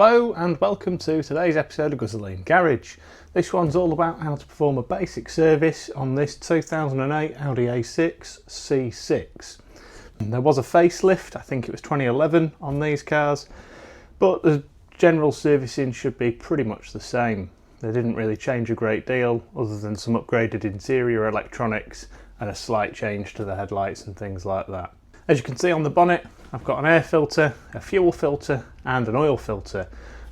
Hello and welcome to today's episode of Guzzoline Garage. This one's all about how to perform a basic service on this 2008 Audi A6 C6. There was a facelift, I think it was 2011 on these cars, but the general servicing should be pretty much the same. They didn't really change a great deal other than some upgraded interior electronics and a slight change to the headlights and things like that. As you can see on the bonnet, I've got an air filter, a fuel filter and an oil filter.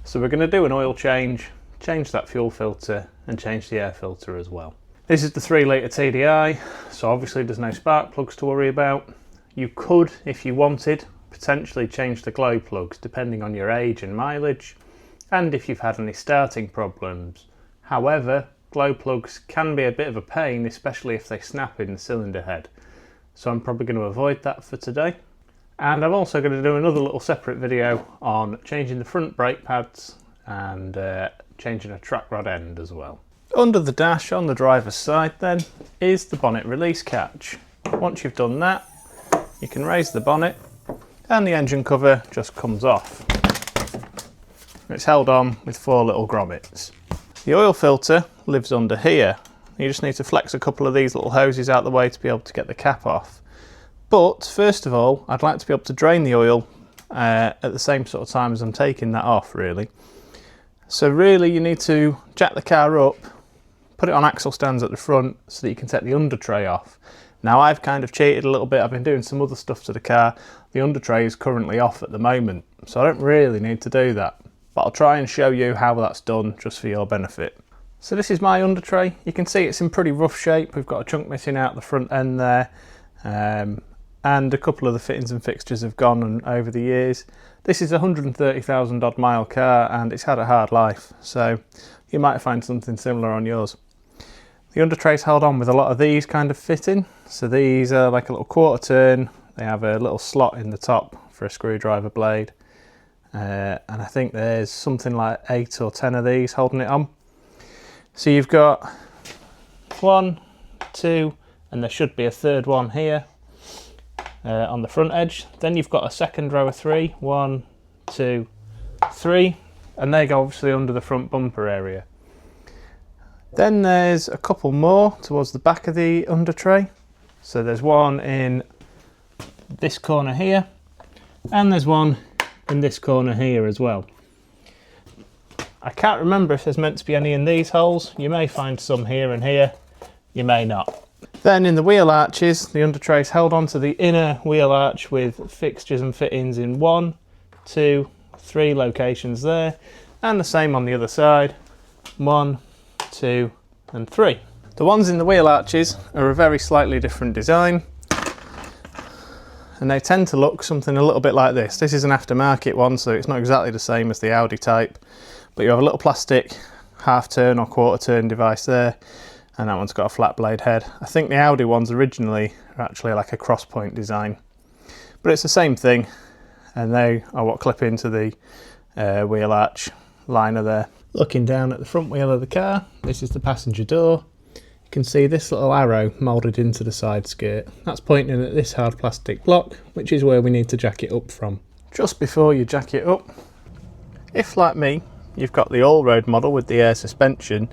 So we're going to do an oil change that fuel filter and change the air filter as well. This is the 3 litre TDI, so obviously there's no spark plugs to worry about. You could, if you wanted, potentially change the glow plugs depending on your age and mileage and if you've had any starting problems. However, glow plugs can be a bit of a pain, especially if they snap in the cylinder head. So I'm probably going to avoid that for today. And I'm also going to do another little separate video on changing the front brake pads and changing a track rod end as well. Under the dash on the driver's side then is the bonnet release catch. Once you've done that, you can raise the bonnet and the engine cover just comes off. It's held on with 4 little grommets. The oil filter lives under here. You just need to flex a couple of these little hoses out the way to be able to get the cap off. But first of all, I'd like to be able to drain the oil at the same sort of time as I'm taking that off, really. So really you need to jack the car up, put it on axle stands at the front so that you can take the undertray off. Now I've kind of cheated a little bit, I've been doing some other stuff to the car. The undertray is currently off at the moment, so I don't really need to do that. But I'll try and show you how that's done just for your benefit. So this is my undertray. You can see it's in pretty rough shape. We've got a chunk missing out the front end there. And a couple of the fittings and fixtures have gone over the years. This is a 130,000 odd mile car and it's had a hard life, so you might find something similar on yours. The undertray's held on with a lot of these kind of fitting. So these are like a little quarter turn. They have a little slot in the top for a screwdriver blade. And I think there's something like 8 or 10 of these holding it on. So you've got 1, 2, and there should be a third one here on the front edge. Then you've got a second row of 3, 1, 2, 3, and they go obviously under the front bumper area. Then there's a couple more towards the back of the undertray. So there's one in this corner here, and there's one in this corner here as well. I can't remember if there's meant to be any in these holes. You may find some here and here, you may not. Then in the wheel arches, the undertray is held onto the inner wheel arch with fixtures and fittings in 1, 2, 3 locations there, and the same on the other side, 1, 2 and 3. The ones in the wheel arches are a very slightly different design, and they tend to look something a little bit like this. This is an aftermarket one, so it's not exactly the same as the Audi type, but you have a little plastic half turn or quarter turn device there, and that one's got a flat blade head. I think the Audi ones originally are actually like a cross point design, but it's the same thing, and they are what clip into the wheel arch liner there. Looking down at the front wheel of the car, this is the passenger door. You can see this little arrow moulded into the side skirt. That's pointing at this hard plastic block, which is where we need to jack it up from. Just before you jack it up, if like me, you've got the Allroad model with the air suspension,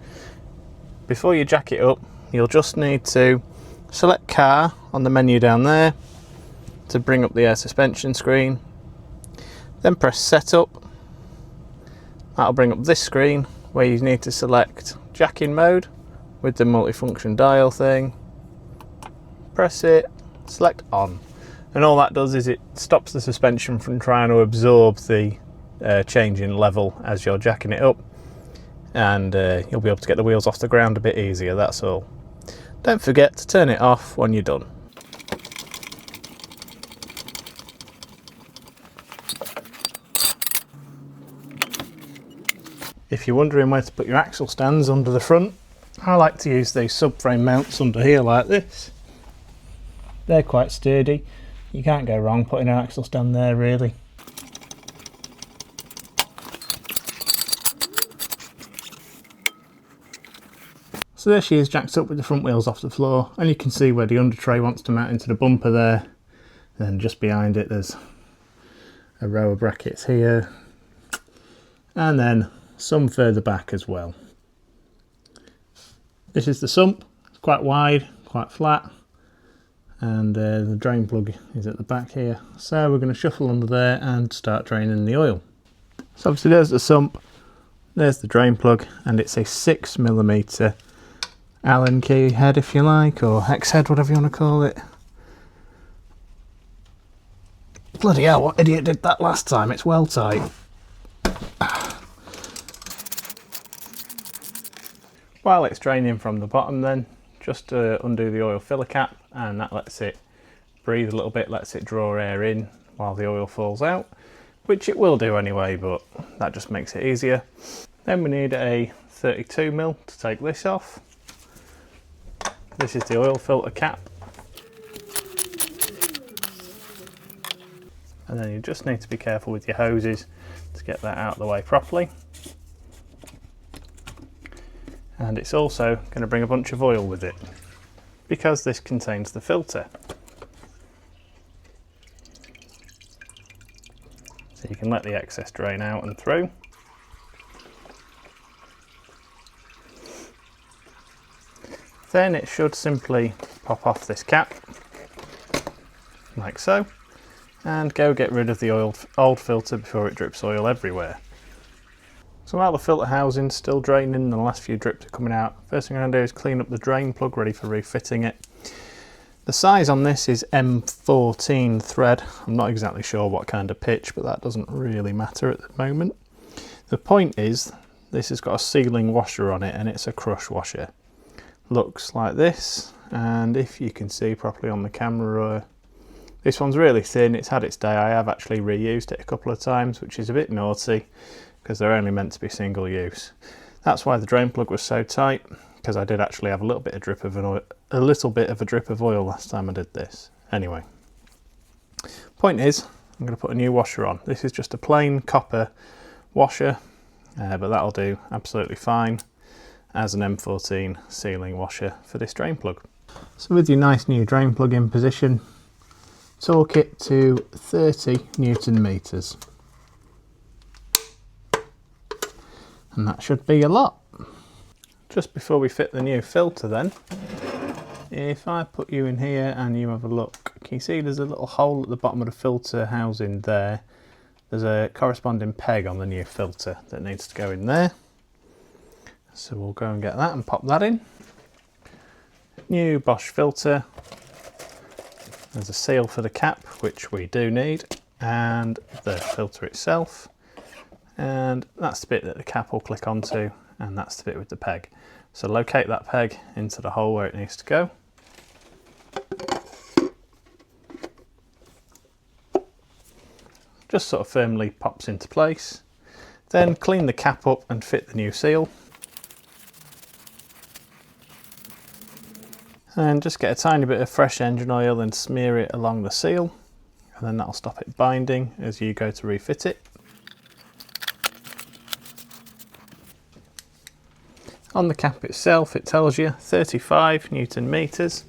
before you jack it up, you'll just need to select car on the menu down there to bring up the air suspension screen. Then press setup. That'll bring up this screen where you need to select jacking mode with the multifunction dial thing. Press it, select on. And all that does is it stops the suspension from trying to absorb the change in level as you're jacking it up. And you'll be able to get the wheels off the ground a bit easier, that's all. Don't forget to turn it off when you're done. If you're wondering where to put your axle stands under the front, I like to use these subframe mounts under here like this. They're quite sturdy. You can't go wrong putting an axle stand there really. So there she is, jacked up with the front wheels off the floor, and you can see where the undertray wants to mount into the bumper there. Then just behind it there's a row of brackets here, and then some further back as well. This is the sump. It's quite wide, quite flat, and the drain plug is at the back here. So we're going to shuffle under there and start draining the oil. So obviously there's the sump, there's the drain plug, and it's a 6mm Allen key head, if you like, or hex head, whatever you want to call it. Bloody hell, what idiot did that last time? It's well tight. While it's draining from the bottom then, just undo the oil filler cap, and that lets it breathe a little bit, lets it draw air in while the oil falls out, which it will do anyway, but that just makes it easier. Then we need a 32mm to take this off. This is the oil filter cap. And then you just need to be careful with your hoses to get that out of the way properly. And it's also going to bring a bunch of oil with it, because this contains the filter. So you can let the excess drain out and through. Then it should simply pop off this cap, like so, and go get rid of the old filter before it drips oil everywhere. So while the filter housing's still draining and the last few drips are coming out, first thing I'm going to do is clean up the drain plug ready for refitting it. The size on this is M14 thread. I'm not exactly sure what kind of pitch, but that doesn't really matter at the moment. The point is, this has got a sealing washer on it and it's a crush washer. Looks like this, and if you can see properly on the camera, this one's really thin. It's had its day. I have actually reused it a couple of times, which is a bit naughty because they're only meant to be single use. That's why the drain plug was so tight, because I did actually have a little bit of a drip of oil last time I did this. Anyway, point is, I'm going to put a new washer on. This is just a plain copper washer, but that'll do absolutely fine as an M14 sealing washer for this drain plug. So with your nice new drain plug in position, torque it to 30 Newton meters. And that should be a lot. Just before we fit the new filter then, if I put you in here and you have a look, can you see there's a little hole at the bottom of the filter housing there? There's a corresponding peg on the new filter that needs to go in there. So we'll go and get that and pop that in. New Bosch filter. There's a seal for the cap, which we do need, and the filter itself. And that's the bit that the cap will click onto, and that's the bit with the peg. So locate that peg into the hole where it needs to go. Just sort of firmly pops into place. Then clean the cap up and fit the new seal. And just get a tiny bit of fresh engine oil and smear it along the seal, and then that'll stop it binding as you go to refit it. On the cap itself it tells you 35 Newton meters.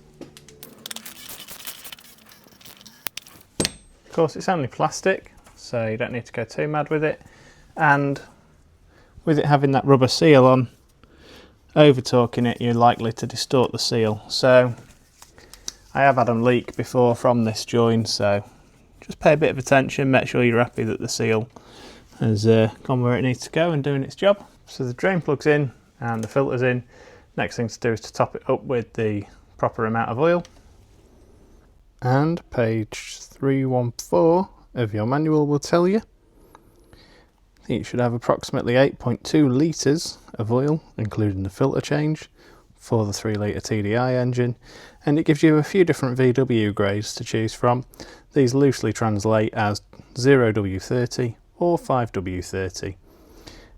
Of course it's only plastic, so you don't need to go too mad with it, and with it having that rubber seal on, over torquing it you're likely to distort the seal. So I have had them leak before from this join, so just pay a bit of attention, make sure you're happy that the seal has gone where it needs to go and doing its job. So the drain plug's in and the filter's in. Next thing to do is to top it up with the proper amount of oil. And page 314 of your manual will tell you you should have approximately 8.2 litres of oil, including the filter change, for the 3 litre TDI engine, and it gives you a few different VW grades to choose from. These loosely translate as 0W30 or 5W30.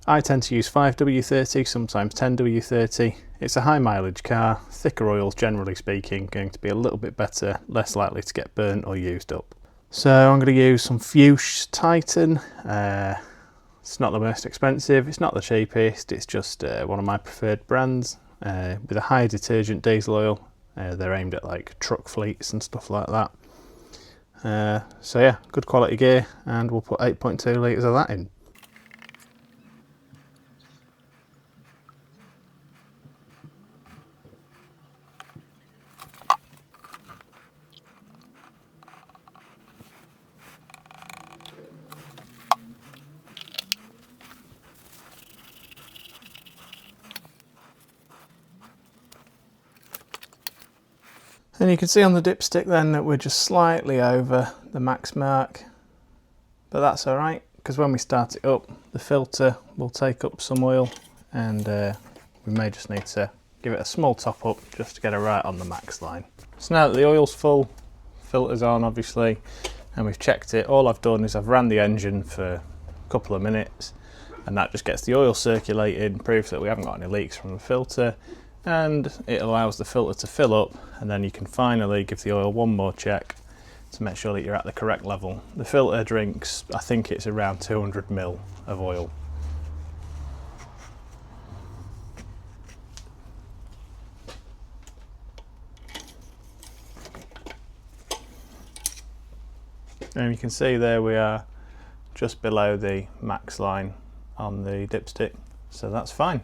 I tend to use 5W30, sometimes 10W30. It's a high mileage car, thicker oils generally speaking, going to be a little bit better, less likely to get burnt or used up. So I'm going to use some Fuchs Titan. It's not the most expensive, it's not the cheapest, it's just one of my preferred brands. With a high detergent diesel oil, they're aimed at like truck fleets and stuff like that. So yeah, good quality gear, and we'll put 8.2 litres of that in. And you can see on the dipstick then that we're just slightly over the max mark, but that's all right, because when we start it up, the filter will take up some oil, and we may just need to give it a small top up just to get it right on the max line. So now that the oil's full, filter's on obviously, and we've checked it, all I've done is I've ran the engine for a couple of minutes, and that just gets the oil circulating, proves that we haven't got any leaks from the filter, and it allows the filter to fill up, and then you can finally give the oil one more check to make sure that you're at the correct level. The filter drinks, I think it's around 200 ml of oil. And you can see there we are just below the max line on the dipstick, so that's fine.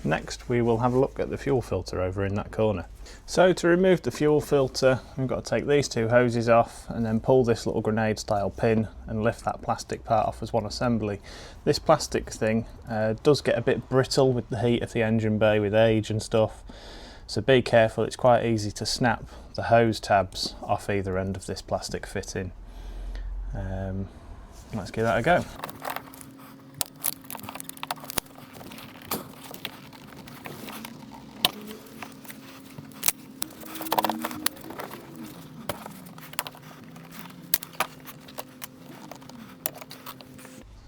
Next we will have a look at the fuel filter over in that corner. So to remove the fuel filter, we've got to take these two hoses off and then pull this little grenade style pin and lift that plastic part off as one assembly. This plastic thing does get a bit brittle with the heat of the engine bay with age and stuff, so be careful. It's quite easy to snap the hose tabs off either end of this plastic fitting. Let's give that a go.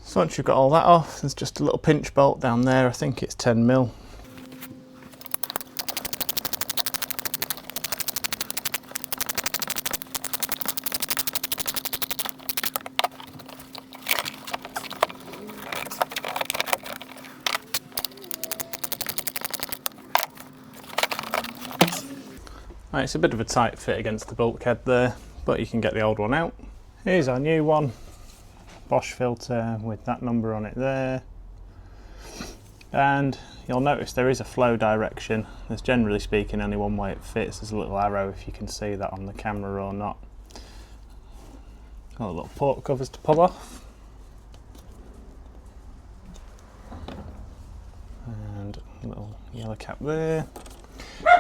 So once you've got all that off, there's just a little pinch bolt down there, I think it's 10 mil. Right, it's a bit of a tight fit against the bulkhead there, but you can get the old one out. Here's our new one. Bosch filter with that number on it there, and you'll notice there is a flow direction. There's generally speaking only one way it fits. There's a little arrow if you can see that on the camera or not. Got a little port covers to pull off, and a little yellow cap there.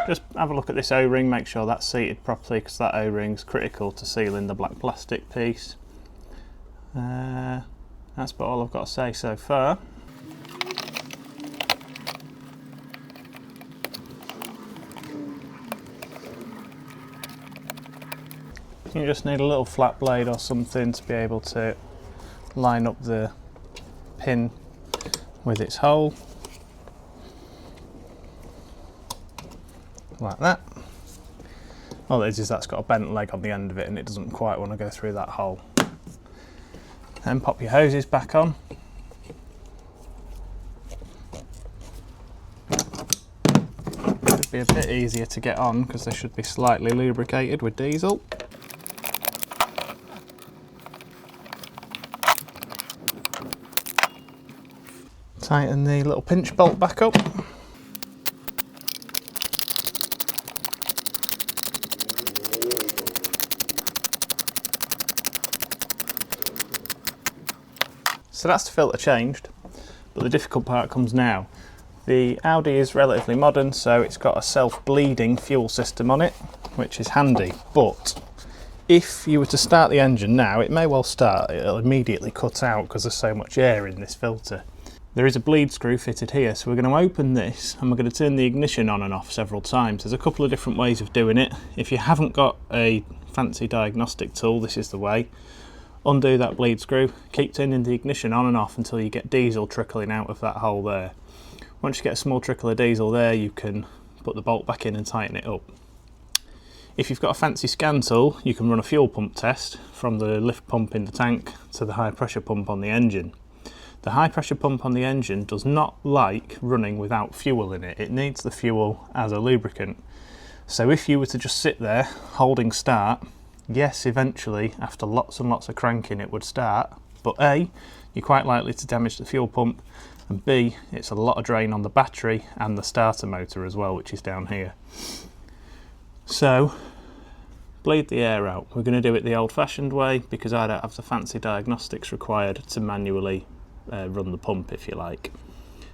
Just have a look at this O-ring, make sure that's seated properly, because that O-ring's critical to sealing the black plastic piece. That's about all I've got to say so far. You just need a little flat blade or something to be able to line up the pin with its hole, like that. All it is that's got a bent leg on the end of it and it doesn't quite want to go through that hole. Then pop your hoses back on. Should be a bit easier to get on because they should be slightly lubricated with diesel. Tighten the little pinch bolt back up. So that's the filter changed, but the difficult part comes now. The Audi is relatively modern, so it's got a self-bleeding fuel system on it, which is handy, but if you were to start the engine now, it may well start, it'll immediately cut out because there's so much air in this filter. There is a bleed screw fitted here, so we're going to open this and we're going to turn the ignition on and off several times. There's a couple of different ways of doing it. If you haven't got a fancy diagnostic tool, this is the way. Undo that bleed screw, keep turning the ignition on and off until you get diesel trickling out of that hole there. Once you get a small trickle of diesel there, you can put the bolt back in and tighten it up. If you've got a fancy scan tool, you can run a fuel pump test from the lift pump in the tank to the high pressure pump on the engine. The high pressure pump on the engine does not like running without fuel in it. It needs the fuel as a lubricant. So if you were to just sit there holding start, yes, eventually, after lots and lots of cranking, it would start, but A, you're quite likely to damage the fuel pump, and B, it's a lot of drain on the battery and the starter motor as well, which is down here. So, bleed the air out. We're going to do it the old-fashioned way, because I don't have the fancy diagnostics required to manually run the pump, if you like.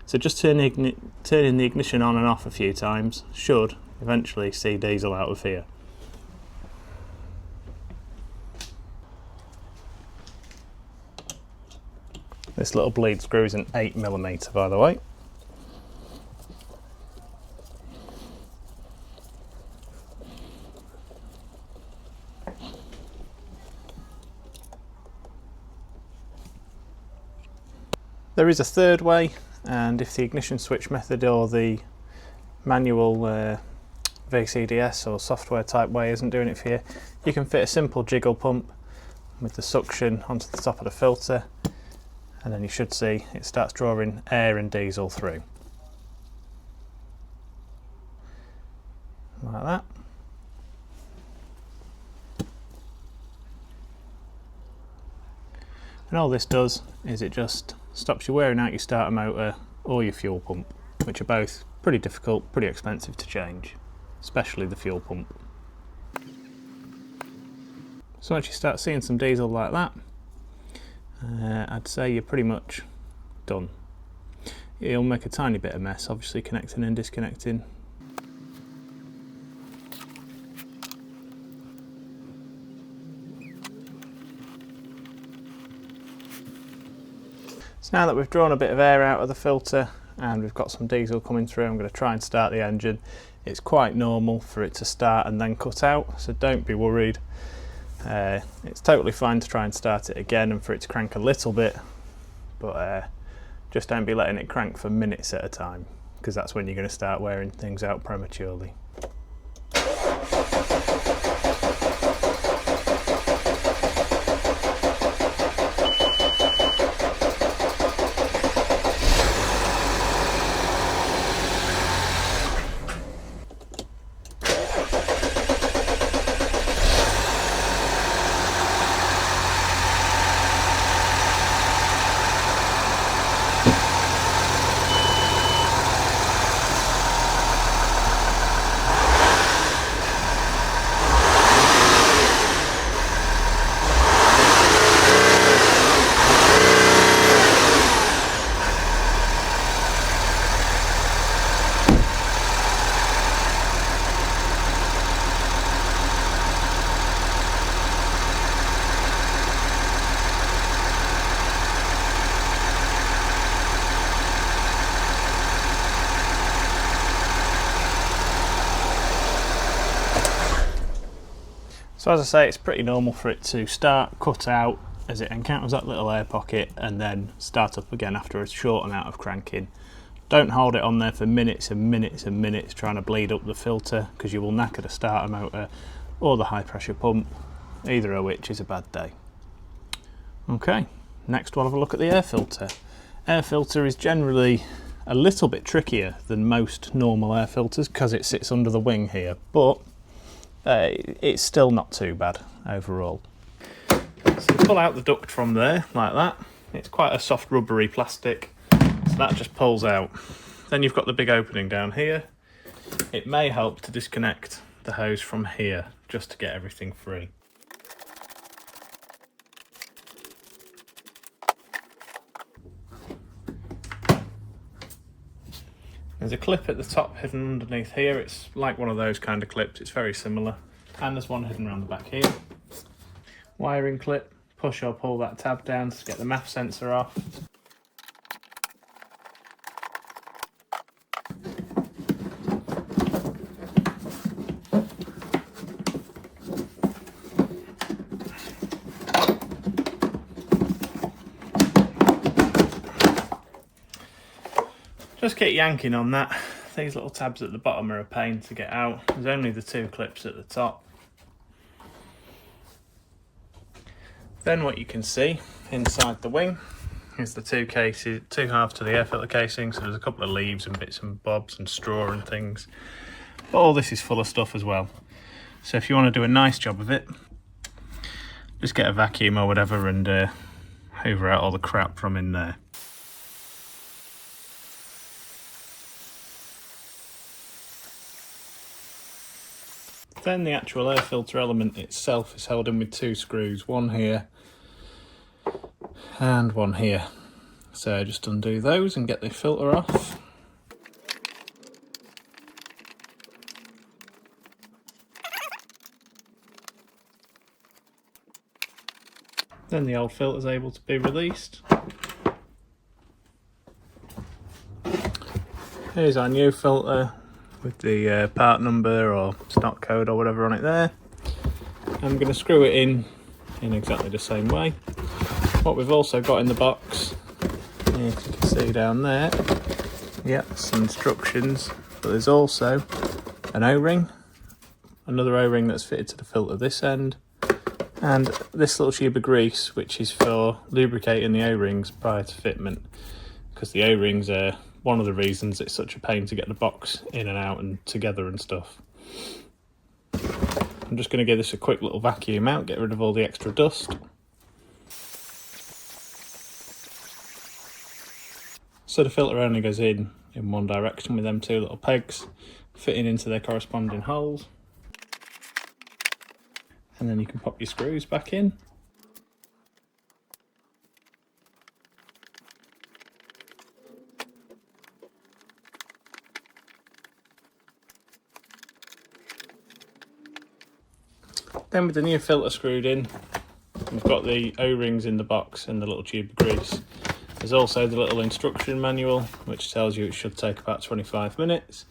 So just turning the ignition on and off a few times should eventually see diesel out of here. This little bleed screw is an 8mm, by the way. There is a third way, and if the ignition switch method or the manual VCDS or software type way isn't doing it for you, you can fit a simple jiggle pump with the suction onto the top of the filter, and then you should see it starts drawing air and diesel through. Like that. And all this does is it just stops you wearing out your starter motor or your fuel pump, which are both pretty difficult, pretty expensive to change, especially the fuel pump. So once you start seeing some diesel like that, I'd say you're pretty much done. You'll make a tiny bit of mess, obviously connecting and disconnecting. So now that we've drawn a bit of air out of the filter and we've got some diesel coming through, I'm going to try and start the engine. It's quite normal for it to start and then cut out, so don't be worried. It's totally fine to try and start it again and for it to crank a little bit, but just don't be letting it crank for minutes at a time, because that's when you're going to start wearing things out prematurely. So as I say, it's pretty normal for it to start, cut out as it encounters that little air pocket and then start up again after a short amount of cranking. Don't hold it on there for minutes and minutes and minutes trying to bleed up the filter, because you will knacker the starter motor or the high pressure pump, either of which is a bad day. Okay, next we'll have a look at the air filter. Air filter is generally a little bit trickier than most normal air filters because it sits under the wing here, but it's still not too bad overall. So you pull out the duct from there like that. It's quite a soft rubbery plastic, so that just pulls out. Then you've got the big opening down here. It may help to disconnect the hose from here just to get everything free. There's a clip at the top hidden underneath here. It's like one of those kind of clips. It's very similar. And there's one hidden around the back here. Wiring clip. Push or pull that tab down to get the MAF sensor off. Just keep yanking on that. These little tabs at the bottom are a pain to get out. There's only the two clips at the top. Then what you can see inside the wing is the two cases, two halves to the air filter casing. So there's a couple of leaves and bits and bobs and straw and things. But all this is full of stuff as well. So if you want to do a nice job of it, just get a vacuum or whatever and hoover out all the crap from in there. Then the actual air filter element itself is held in with two screws, one here and one here. So just undo those and get the filter off. Then the old filter is able to be released. here's our new filter with the part number or stock code or whatever on it there. I'm going to screw it in exactly the same way. What we've also got in the box, as you can see down there, some instructions, but there's also an O-ring, another O-ring that's fitted to the filter this end, and this little tube of grease which is for lubricating the O-rings prior to fitment, because the O-rings are one of the reasons it's such a pain to get the box in and out and together and stuff. I'm just going to give this a quick little vacuum out, get rid of all the extra dust. So the filter only goes in one direction with them two little pegs fitting into their corresponding holes. And then you can pop your screws back in. Then with the new filter screwed in, we've got the O-rings in the box and the little tube of grease. There's also the little instruction manual which tells you it should take about 25 minutes.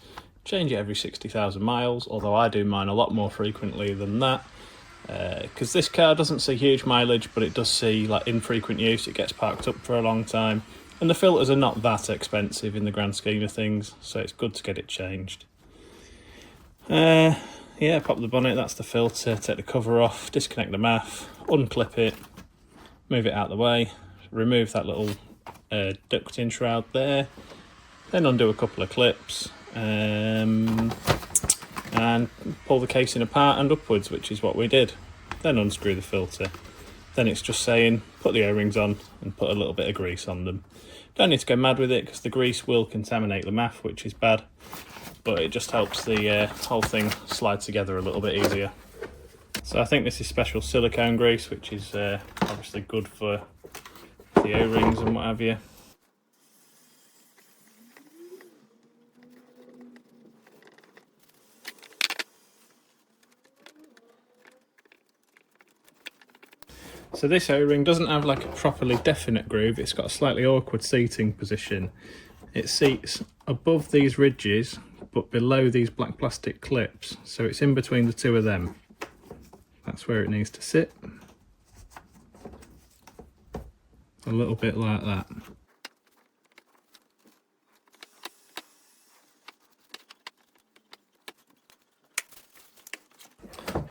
Change it every 60,000 miles, although I do mine a lot more frequently than that. Because this car doesn't see huge mileage, but it does see like infrequent use. It gets parked up for a long time, and the filters are not that expensive in the grand scheme of things, so it's good to get it changed. Pop the bonnet, that's the filter, take the cover off, disconnect the MAF, unclip it, move it out of the way, remove that little ducting shroud there, then undo a couple of clips, and pull the casing apart and upwards, which is what we did. Then unscrew the filter. Then it's just saying put the O-rings on and put a little bit of grease on them. Don't need to go mad with it because the grease will contaminate the MAF, which is bad, but it just helps the whole thing slide together a little bit easier. So I think this is special silicone grease, which is obviously good for the O-rings and what have you. So this O-ring doesn't have like a properly definite groove, it's got a slightly awkward seating position. It seats above these ridges but below these black plastic clips, so it's in between the two of them. That's where it needs to sit. A little bit like that.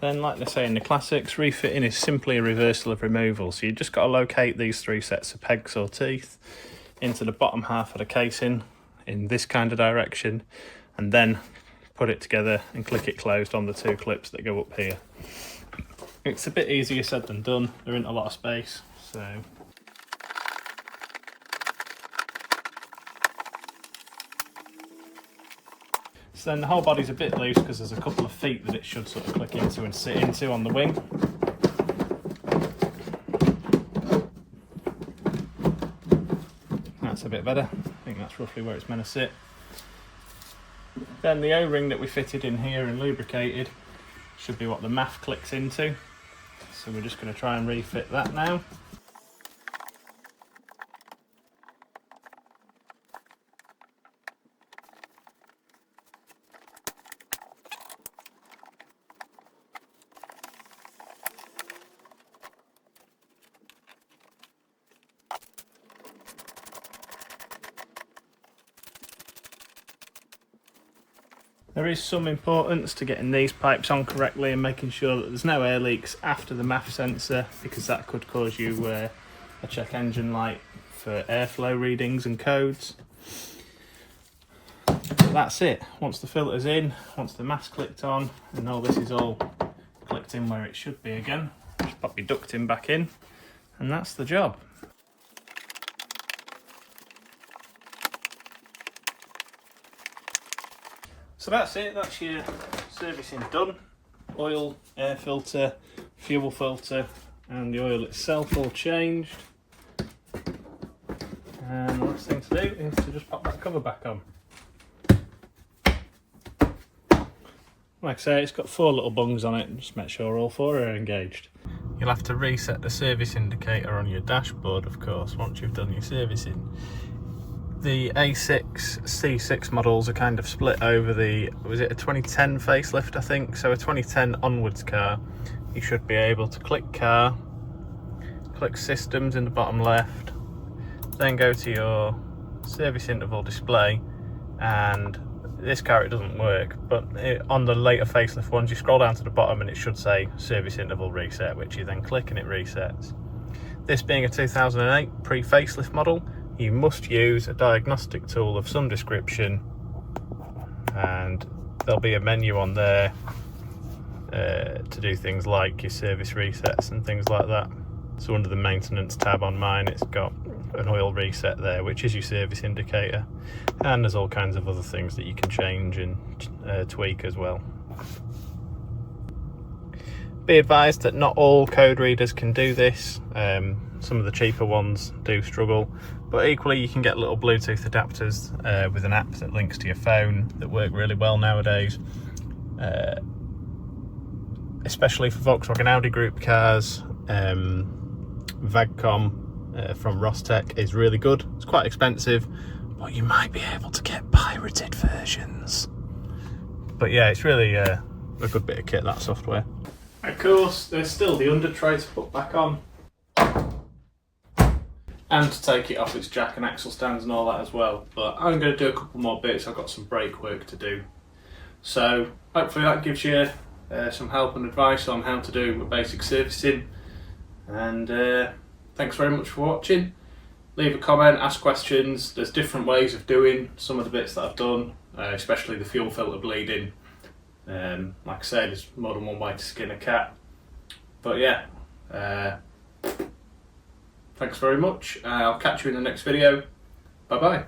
Then, like they say in the classics, refitting is simply a reversal of removal. So you just got to locate these three sets of pegs or teeth into the bottom half of the casing in this kind of direction, and then put it together and click it closed on the two clips that go up here. It's a bit easier said than done. There isn't a lot of space, so. So then the whole body's a bit loose because there's a couple of feet that it should sort of click into and sit into on the wing. That's a bit better. I think that's roughly where it's meant to sit. Then the O-ring that we fitted in here and lubricated should be what the MAF clicks into. So we're just going to try and refit that now. There is some importance to getting these pipes on correctly and making sure that there's no air leaks after the MAF sensor, because that could cause you a check engine light for airflow readings and codes. That's it. Once the filter's in, once the MAF's clicked on, and all this is all clicked in where it should be again, just pop your ducting back in, and that's the job. So that's it, that's your servicing done. Oil, air filter, fuel filter and the oil itself all changed. And the last thing to do is to just pop that cover back on. Like I say, it's got 4 little bungs on it, just make sure all 4 are engaged. You'll have to reset the service indicator on your dashboard, of course, once you've done your servicing. The A6 C6 models are kind of split over the, was it a 2010 facelift I think? So a 2010 onwards car, you should be able to click car, click systems in the bottom left, then go to your service interval display, and this car it doesn't work, but on the later facelift ones you scroll down to the bottom and it should say service interval reset, which you then click and it resets. This being a 2008 pre-facelift model, you must use a diagnostic tool of some description, and there'll be a menu on there to do things like your service resets and things like that. So under the maintenance tab on mine, it's got an oil reset there, which is your service indicator, and there's all kinds of other things that you can change and tweak as well. Be advised that not all code readers can do this. Some of the cheaper ones do struggle, but equally you can get little Bluetooth adapters with an app that links to your phone that work really well nowadays, especially for Volkswagen-Audi Group cars. Vagcom from Rechecking is really good. It's quite expensive, but you might be able to get pirated versions. But yeah, it's really a good bit of kit, that software. Of course, there's still the Undertray to put back on, and to take it off its jack and axle stands and all that as well. But I'm going to do a couple more bits. I've got some brake work to do. So hopefully that gives you some help and advice on how to do a basic servicing. And thanks very much for watching. Leave a comment, ask questions. There's different ways of doing some of the bits that I've done, especially the fuel filter bleeding. Like I say, there's more than one way to skin a cat. But yeah, thanks very much. I'll catch you in the next video. Bye bye.